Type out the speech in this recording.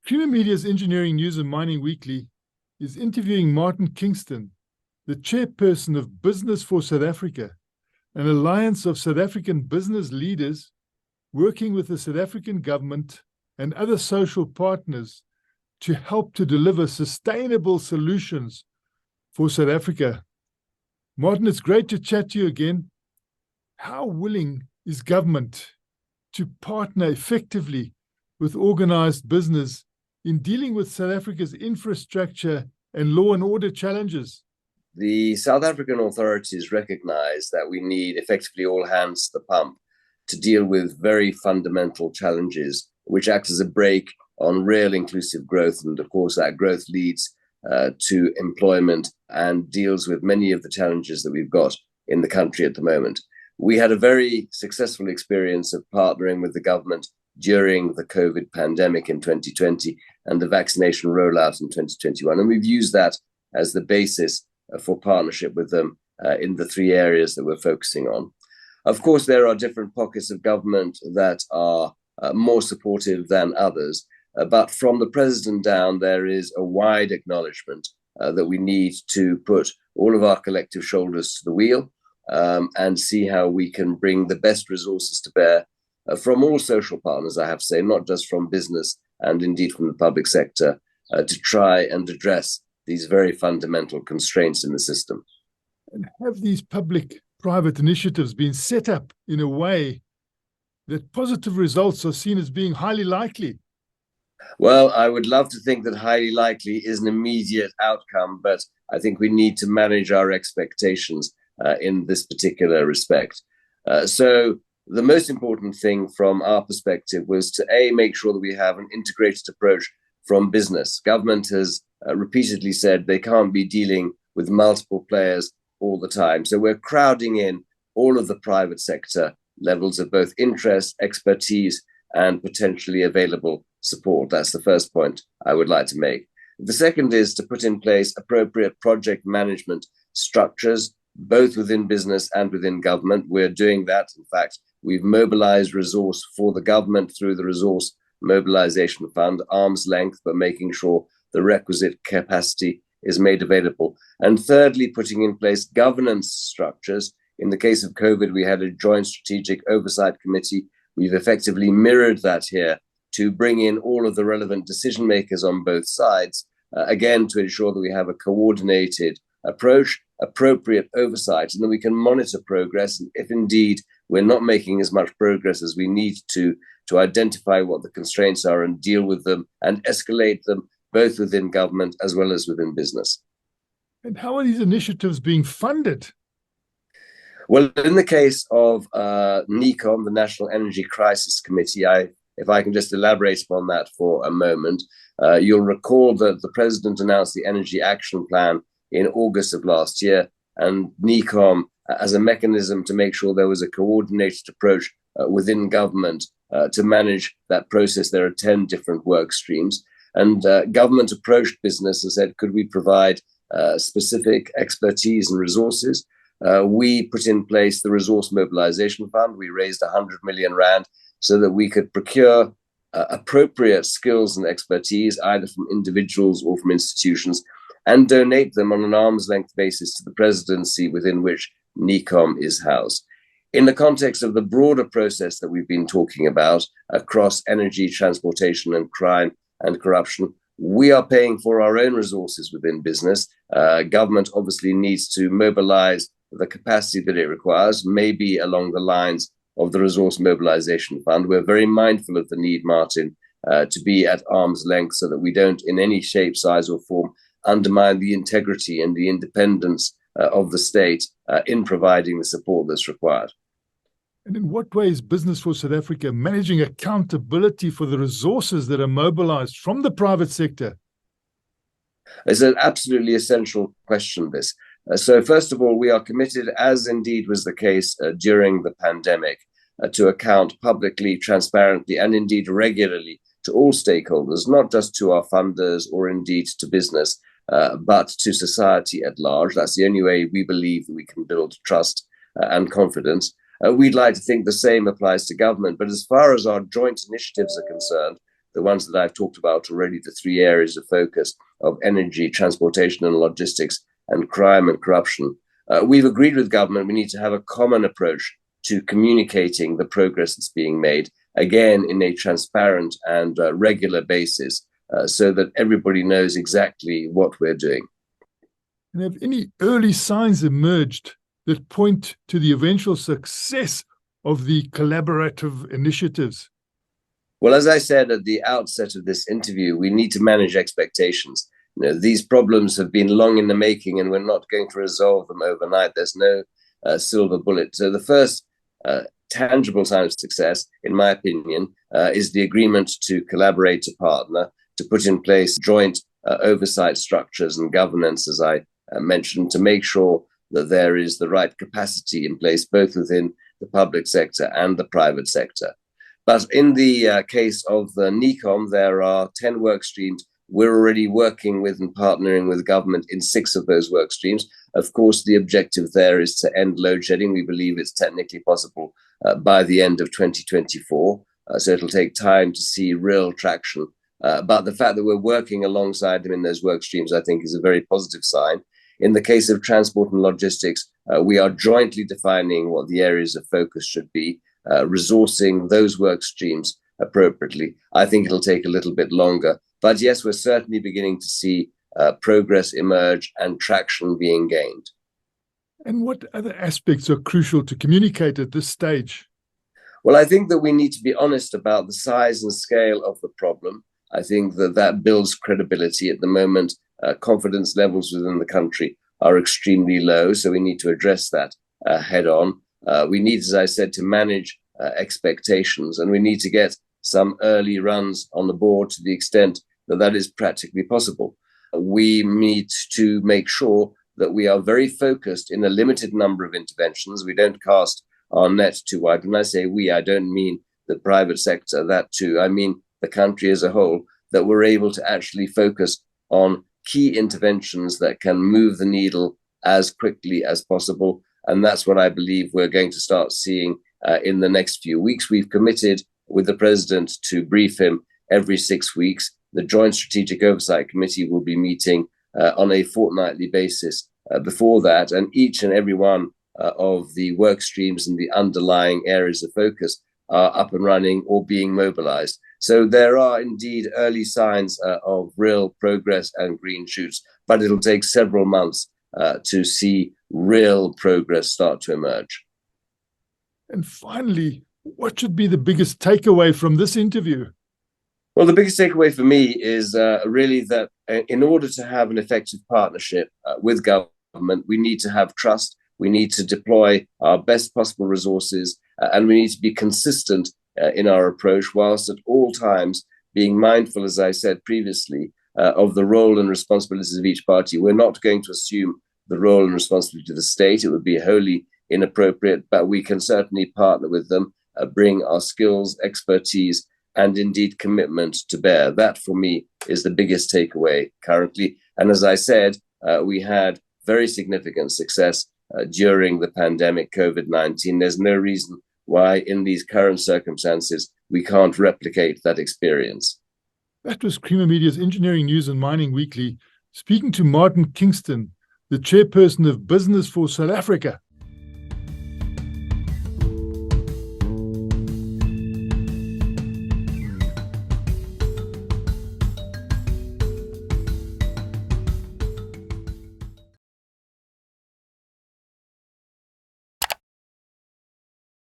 Creamer Media's Engineering News and Mining Weekly is interviewing Martin Kingston, the chairperson of Business for South Africa, an alliance of South African business leaders working with the South African government and other social partners to help to deliver sustainable solutions for South Africa. Martin, it's great to chat to you again. How willing is government to partner effectively with organized business in dealing with South Africa's infrastructure and law and order challenges? The South African authorities recognize that we need effectively all hands to the pump to deal with very fundamental challenges, which act as a brake on real inclusive growth. And of course, that growth leads to employment and deals with many of the challenges that we've got in the country at the moment. We had a very successful experience of partnering with the government during the COVID pandemic in 2020 and the vaccination rollout in 2021. And we've used that as the basis for partnership with them in the three areas that we're focusing on. Of course, there are different pockets of government that are more supportive than others. But from the president down, there is a wide acknowledgement that we need to put all of our collective shoulders to the wheel and see how we can bring the best resources to bear from all social partners, I have to say, not just from business and indeed from the public sector, to try and address these very fundamental constraints in the system. And have these public-private initiatives been set up in a way that positive results are seen as being highly likely? Well, I would love to think that highly likely is an immediate outcome, but I think we need to manage our expectations in this particular respect. So the most important thing from our perspective was to, A, make sure that we have an integrated approach from business. Government has repeatedly said they can't be dealing with multiple players all the time. So we're crowding in all of the private sector levels of both interest, expertise, and potentially available support. That's the first point I would like to make. The second is to put in place appropriate project management structures, both within business and within government. We're doing that. In fact, we've mobilized resource for the government through the Resource Mobilization Fund, arm's length, but making sure the requisite capacity is made available. And thirdly, putting in place governance structures. In the case of COVID, we had a joint strategic oversight committee. We've effectively mirrored that here to bring in all of the relevant decision makers on both sides, again, to ensure that we have a coordinated approach, appropriate oversight, and then we can monitor progress. And if indeed we're not making as much progress as we need to identify what the constraints are and deal with them and escalate them, both within government as well as within business. And how are these initiatives being funded? Well, in the case of NECOM, the National Energy Crisis Committee, if I can just elaborate upon that for a moment, you'll recall that the president announced the Energy Action Plan in August of last year, and NECOM, as a mechanism to make sure there was a coordinated approach within government to manage that process. There are 10 different work streams, and government approached business and said, could we provide specific expertise and resources? We put in place the Resource Mobilization Fund. We raised 100 million rand so that we could procure appropriate skills and expertise, either from individuals or from institutions, and donate them on an arm's length basis to the presidency within which NECOM is housed. In the context of the broader process that we've been talking about across energy, transportation, and crime and corruption, we are paying for our own resources within business. Government obviously needs to mobilize the capacity that it requires, maybe along the lines of the Resource Mobilization Fund. We're very mindful of the need, Martin, to be at arm's length so that we don't in any shape, size, or form undermine the integrity and the independence of the state in providing the support that's required. And in what way is Business for South Africa managing accountability for the resources that are mobilized from the private sector? It's an absolutely essential question, this. So first of all, we are committed, as indeed was the case during the pandemic, to account publicly, transparently, and indeed regularly to all stakeholders, not just to our funders or indeed to business, but to society at large. That's the only way we believe that we can build trust and confidence. We'd like to think the same applies to government, but as far as our joint initiatives are concerned, the ones that I've talked about already, the three areas of focus of energy, transportation and logistics, and crime and corruption. We've agreed with government we need to have a common approach to communicating the progress that's being made, again, in a transparent and regular basis, so that everybody knows exactly what we're doing. And have any early signs emerged that point to the eventual success of the collaborative initiatives? Well, as I said at the outset of this interview, we need to manage expectations. These problems have been long in the making, and we're not going to resolve them overnight. There's no silver bullet. So the first tangible sign of success, in my opinion, is the agreement to collaborate, to partner, to put in place joint oversight structures and governance, as I mentioned, to make sure that there is the right capacity in place, both within the public sector and the private sector. But in the case of the NECOM, there are 10 work streams. We're already working with and partnering with government in 6 of those work streams. Of course, the objective there is to end load shedding. We believe it's technically possible by the end of 2024. So it'll take time to see real traction. But the fact that we're working alongside them in those work streams, I think, is a very positive sign. In the case of transport and logistics, we are jointly defining what the areas of focus should be, resourcing those work streams appropriately. I think it'll take a little bit longer. But yes, we're certainly beginning to see progress emerge and traction being gained. And what other aspects are crucial to communicate at this stage? Well, I think that we need to be honest about the size and scale of the problem. I think that builds credibility. At the moment, confidence levels within the country are extremely low, so we need to address that head on. We need, as I said, to manage expectations, and we need to get some early runs on the board to the extent that is practically possible. We need to make sure that we are very focused in a limited number of interventions. We don't cast our net too wide. When I say we, I don't mean the private sector, that too. I mean the country as a whole, that we're able to actually focus on key interventions that can move the needle as quickly as possible. And that's what I believe we're going to start seeing in the next few weeks. We've committed with the president to brief him every 6 weeks. The Joint Strategic Oversight Committee will be meeting on a fortnightly basis before that, and each and every one of the work streams and the underlying areas of focus are up and running or being mobilized. So there are indeed early signs of real progress and green shoots, but it'll take several months to see real progress start to emerge. And finally, what should be the biggest takeaway from this interview? Well, the biggest takeaway for me is really that in order to have an effective partnership with government, we need to have trust, we need to deploy our best possible resources, and we need to be consistent in our approach, whilst at all times being mindful, as I said previously, of the role and responsibilities of each party. We're not going to assume the role and responsibility of the state. It would be wholly inappropriate, but we can certainly partner with them, bring our skills, expertise, and indeed commitment to bear. That, for me, is the biggest takeaway currently. And as I said, we had very significant success during the pandemic, COVID-19. There's no reason why, in these current circumstances, we can't replicate that experience. That was Creamer Media's Engineering News and Mining Weekly, speaking to Martin Kingston, the chairperson of Business for South Africa.